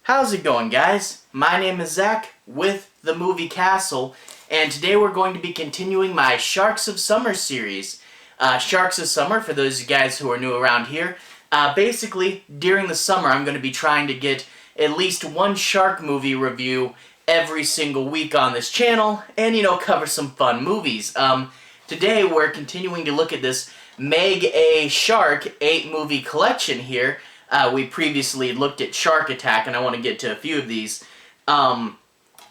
How's it going, guys? My name is Zach with the Movie Castle, and today we're going to be continuing my Sharks of Summer series. Sharks of Summer, for those of you guys who are new around here, basically, during the summer I'm going to be trying to get at least one shark movie review every single week on this channel, and, cover some fun movies. Today we're continuing to look at this Meg-A-Shark 8-movie collection here. We previously looked at Shark Attack, and I want to get to a few of these.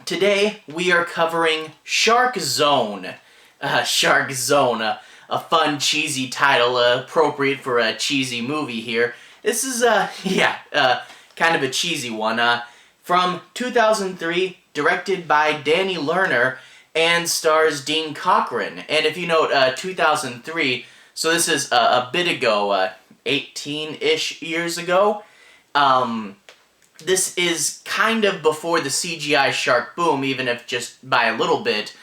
Today, we are covering Shark Zone. Shark Zone, a fun, cheesy title, appropriate for a cheesy movie here. This is, kind of a cheesy one. From 2003, directed by Danny Lerner, and stars Dean Cochran. And if you note, 2003, so this is a bit ago, 18-ish years ago. This is kind of before the CGI shark boom, even if just by a little bit.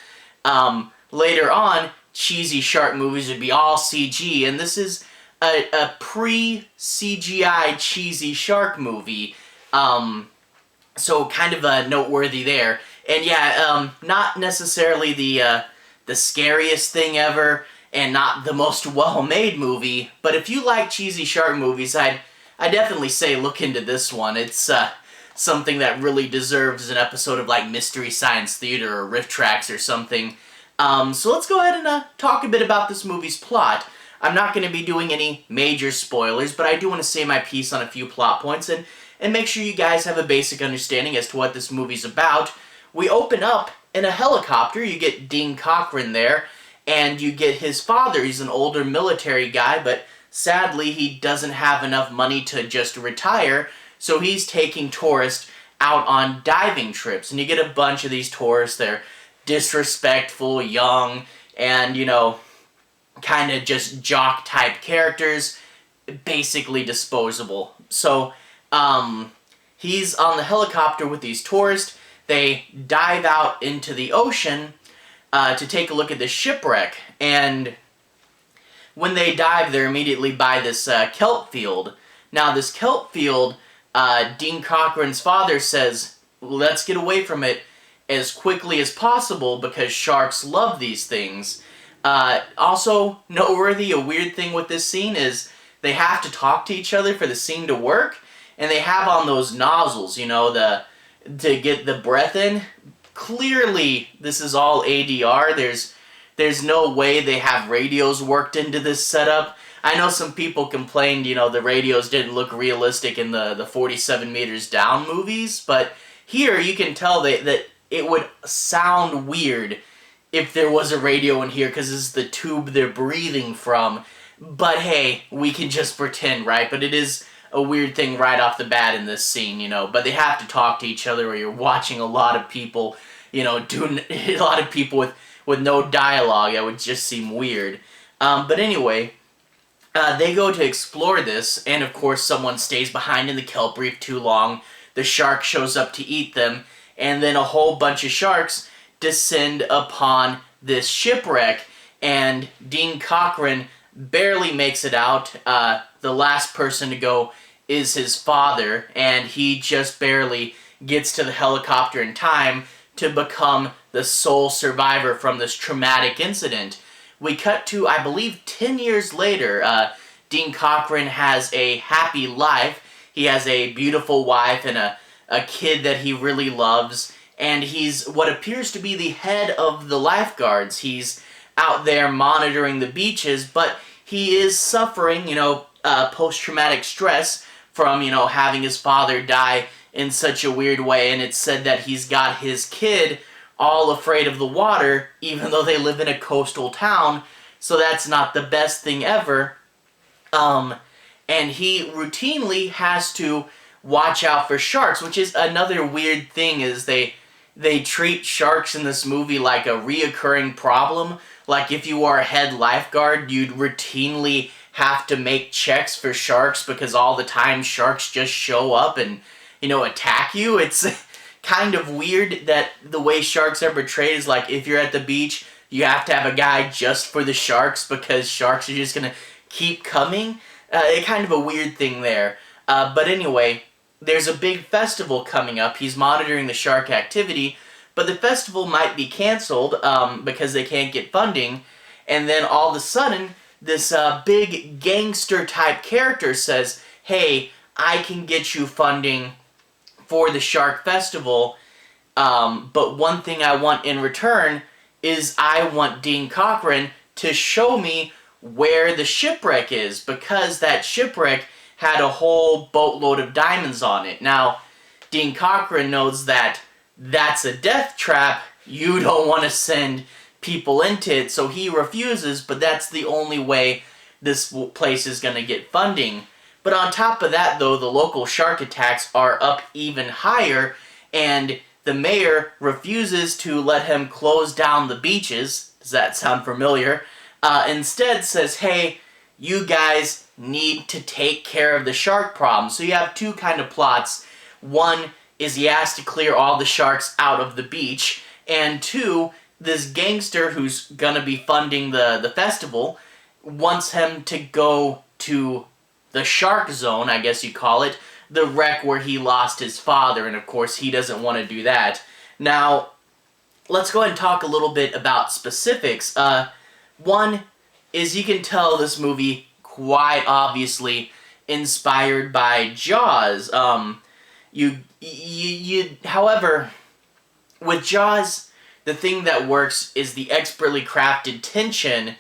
Later on, cheesy shark movies would be all CG, and this is a pre-CGI cheesy shark movie. So kind of noteworthy there. And yeah, not necessarily the scariest thing ever, and not the most well-made movie, but if you like cheesy shark movies, I'd definitely say look into this one. It's something that really deserves an episode of like Mystery Science Theater or Riff Tracks or something. So let's go ahead and talk a bit about this movie's plot. I'm not going to be doing any major spoilers, but I do want to say my piece on a few plot points and make sure you guys have a basic understanding as to what this movie's about. We open up in a helicopter. You get Dean Cochran there, and you get his father. He's an older military guy, but sadly he doesn't have enough money to just retire, so he's taking tourists out on diving trips. And you get a bunch of these tourists. They're disrespectful, young, and, kind of just jock-type characters, basically disposable. So, he's on the helicopter with these tourists. They dive out into the ocean to take a look at the shipwreck, and when they dive, they're immediately by this kelp field. Now, this kelp field, Dean Cochran's father says, let's get away from it as quickly as possible because sharks love these things. Also, noteworthy, a weird thing with this scene is they have to talk to each other for the scene to work, and they have on those nozzles, to get the breath in. Clearly, this is all ADR. There's no way they have radios worked into this setup. I know some people complained, the radios didn't look realistic in the 47 Meters Down movies, but here you can tell that it would sound weird if there was a radio in here, because this is the tube they're breathing from. But hey, we can just pretend, right? But it is a weird thing right off the bat in this scene, but they have to talk to each other, or you're watching a lot of people, doing a lot of people with no dialogue. That would just seem weird. But anyway, they go to explore this, and of course someone stays behind in the kelp reef too long. The shark shows up to eat them, and then a whole bunch of sharks descend upon this shipwreck, and Dean Cochran barely makes it out. The last person to go is his father, and he just barely gets to the helicopter in time to become the sole survivor from this traumatic incident. We cut to, I believe, 10 years later. Dean Cochran has a happy life. He has a beautiful wife and a kid that he really loves, and he's what appears to be the head of the lifeguards. He's out there monitoring the beaches, but he is suffering, post-traumatic stress from, having his father die in such a weird way, and it's said that he's got his kid all afraid of the water, even though they live in a coastal town, so that's not the best thing ever. And he routinely has to watch out for sharks, which is another weird thing, is they treat sharks in this movie like a reoccurring problem. Like, if you are a head lifeguard, you'd routinely have to make checks for sharks because all the time sharks just show up and, attack you. It's kind of weird that the way sharks are portrayed is like, if you're at the beach, you have to have a guy just for the sharks because sharks are just going to keep coming. Kind of a weird thing there. But anyway, there's a big festival coming up. He's monitoring the shark activity, but the festival might be canceled because they can't get funding. And then all of a sudden, this big gangster-type character says, hey, I can get you funding for the shark festival, but one thing I want in return is I want Dean Cochran to show me where the shipwreck is, because that shipwreck had a whole boatload of diamonds on it. Now, Dean Cochran knows that that's a death trap. You don't want to send people into it, so he refuses, but that's the only way this place is going to get funding. But on top of that, though, the local shark attacks are up even higher, and the mayor refuses to let him close down the beaches. Does that sound familiar? Instead says, hey, you guys need to take care of the shark problem. So you have two kind of plots. One is he has to clear all the sharks out of the beach, and two, this gangster who's gonna be funding the festival wants him to go to the shark zone, I guess you call it, the wreck where he lost his father, and of course he doesn't want to do that. Now, let's go ahead and talk a little bit about specifics. One is you can tell this movie quite obviously inspired by Jaws. However, with Jaws, the thing that works is the expertly crafted tension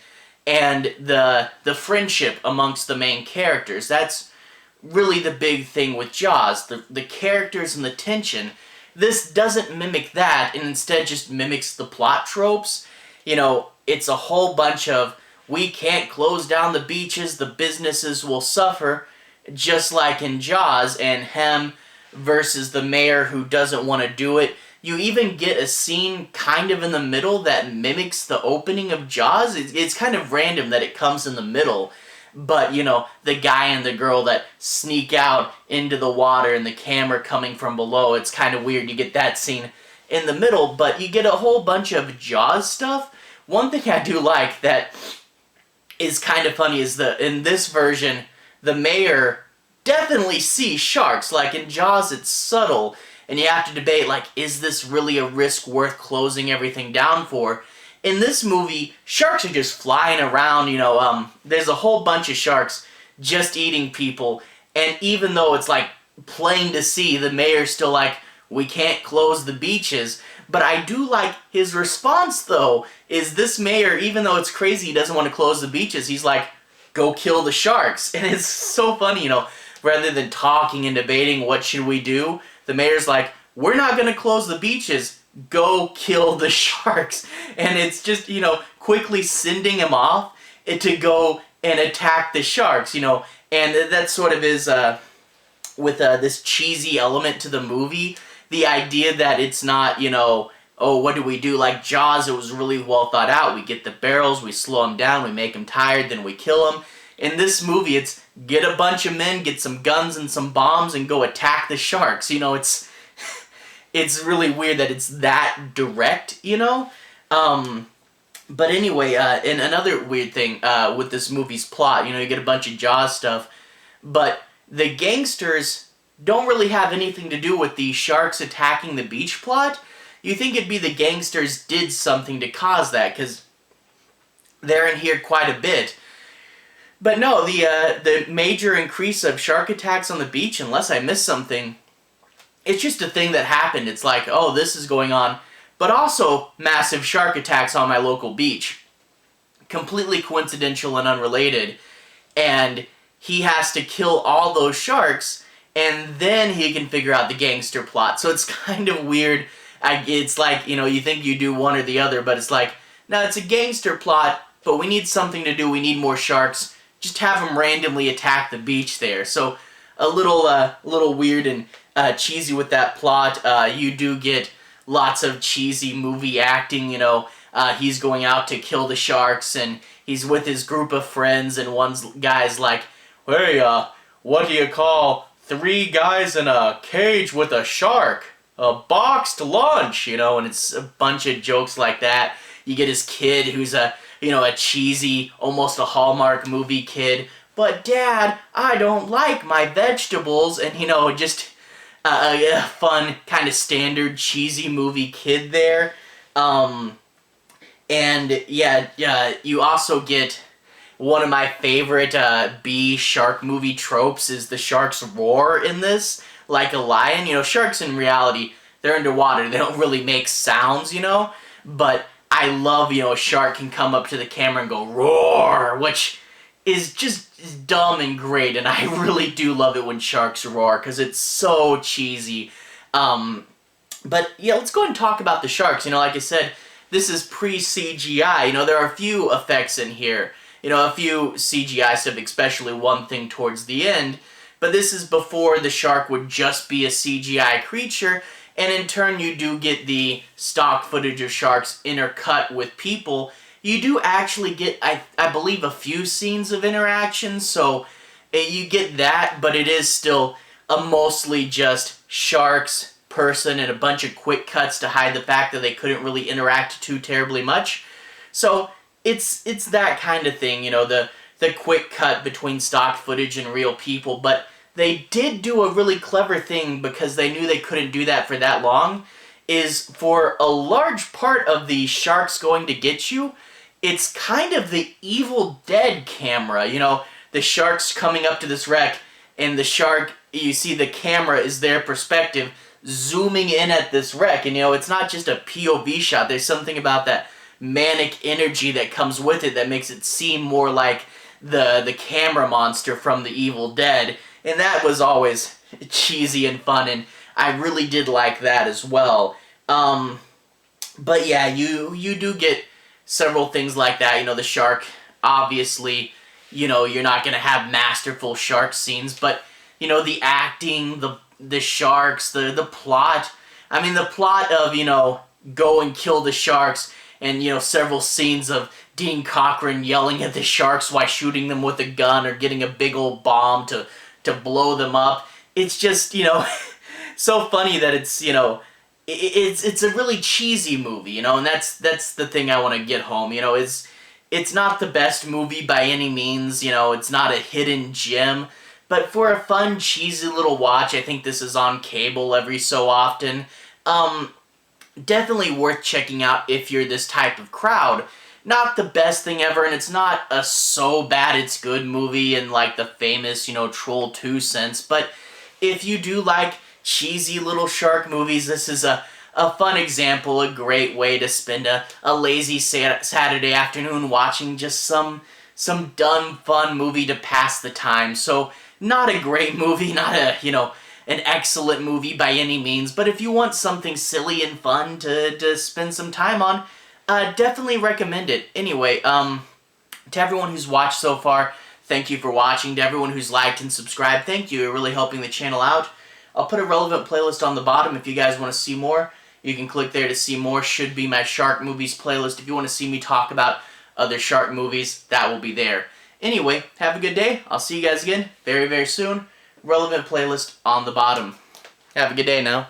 and the friendship amongst the main characters. That's really the big thing with Jaws, the characters and the tension. This doesn't mimic that, and instead just mimics the plot tropes. You know, it's a whole bunch of, we can't close down the beaches, the businesses will suffer, just like in Jaws, and him versus the mayor who doesn't want to do it. You even get a scene kind of in the middle that mimics the opening of Jaws. It's kind of random that it comes in the middle. But, you know, the guy and the girl that sneak out into the water and the camera coming from below, it's kind of weird. You get that scene in the middle, but you get a whole bunch of Jaws stuff. One thing I do like that is kind of funny is in this version, the mayor definitely sees sharks. Like in Jaws, it's subtle. And you have to debate, like, is this really a risk worth closing everything down for? In this movie, sharks are just flying around, you know, there's a whole bunch of sharks just eating people, and even though it's, like, plain to see, the mayor's still like, we can't close the beaches. But I do like his response, though, is this mayor, even though it's crazy he doesn't want to close the beaches, he's like, go kill the sharks. And it's so funny, you know, rather than talking and debating what should we do, the mayor's like, we're not going to close the beaches, go kill the sharks. And it's just, you know, quickly sending him off to go and attack the sharks, you know. And that sort of is, with this cheesy element to the movie, the idea that it's not, you know, oh, what do we do? Like Jaws, it was really well thought out. We get the barrels, we slow them down, we make them tired, then we kill them. In this movie, it's get a bunch of men, get some guns and some bombs, and go attack the sharks. You know, it's really weird that it's that direct, you know? But anyway, and another weird thing with this movie's plot, you know, you get a bunch of Jaws stuff, but the gangsters don't really have anything to do with the sharks attacking the beach plot. You think it'd be the gangsters did something to cause that, because they're in here quite a bit. But no, the major increase of shark attacks on the beach, unless I missed something, it's just a thing that happened. It's like, oh, this is going on. But also, massive shark attacks on my local beach. Completely coincidental and unrelated. And he has to kill all those sharks, and then he can figure out the gangster plot. So it's kind of weird. It's like, you know, you think you do one or the other, but it's like, no, it's a gangster plot, but we need something to do. We need more sharks. Just have them randomly attack the beach there. So a little weird and cheesy with that plot. You do get lots of cheesy movie acting, you know. He's going out to kill the sharks, and he's with his group of friends, and one guy's like, hey, what do you call 3 guys in a cage with a shark? A boxed lunch, you know, and it's a bunch of jokes like that. You get his kid who's a cheesy, almost a Hallmark movie kid. But Dad, I don't like my vegetables, and you know, just a fun, kind of standard, cheesy movie kid there. And yeah, you also get one of my favorite B shark movie tropes is the shark's roar in this, like a lion. You know, sharks in reality, they're underwater. They don't really make sounds, you know? But I love, you know, a shark can come up to the camera and go roar, which is just dumb and great. And I really do love it when sharks roar because it's so cheesy. But yeah, let's go ahead and talk about the sharks. You know, like I said, this is pre-CGI. You know, there are a few effects in here. You know, a few CGI stuff, especially one thing towards the end. But this is before the shark would just be a CGI creature. And in turn, you do get the stock footage of sharks intercut with people. You do actually get, I believe, a few scenes of interaction. So you get that, but it is still a mostly just sharks, person, and a bunch of quick cuts to hide the fact that they couldn't really interact too terribly much. So it's that kind of thing, you know, the quick cut between stock footage and real people, but they did do a really clever thing because they knew they couldn't do that for that long, is for a large part of the sharks going to get you, it's kind of the Evil Dead camera, you know, the sharks coming up to this wreck, and the shark, you see the camera is their perspective, zooming in at this wreck, and you know, it's not just a POV shot, there's something about that manic energy that comes with it that makes it seem more like the camera monster from the Evil Dead, and that was always cheesy and fun, and I really did like that as well. But yeah, you do get several things like that. You know, the shark, obviously, you know, you're not gonna have masterful shark scenes, but you know, the acting, the sharks, the plot. I mean, the plot of, you know, go and kill the sharks, and, you know, several scenes of Dean Cochran yelling at the sharks while shooting them with a gun or getting a big old bomb to blow them up. It's just, you know, so funny that it's, you know, it's a really cheesy movie, you know, and that's the thing I want to get home. You know, it's not the best movie by any means, you know, it's not a hidden gem, but for a fun, cheesy little watch, I think this is on cable every so often. Definitely worth checking out if you're this type of crowd. Not the best thing ever, and it's not a so bad it's good movie in like the famous, you know, Troll 2 sense, but if you do like cheesy little shark movies, this is a fun example, a great way to spend a lazy Saturday afternoon watching just some dumb, fun movie to pass the time. So, not a great movie, not a, you know, an excellent movie by any means, but if you want something silly and fun to spend some time on, definitely recommend it. Anyway, to everyone who's watched so far, thank you for watching. To everyone who's liked and subscribed, thank you. You're really helping the channel out. I'll put a relevant playlist on the bottom if you guys want to see more. You can click there to see more. Should be my shark movies playlist. If you want to see me talk about other shark movies, that will be there. Anyway, have a good day. I'll see you guys again very, very soon. Relevant playlist on the bottom. Have a good day now.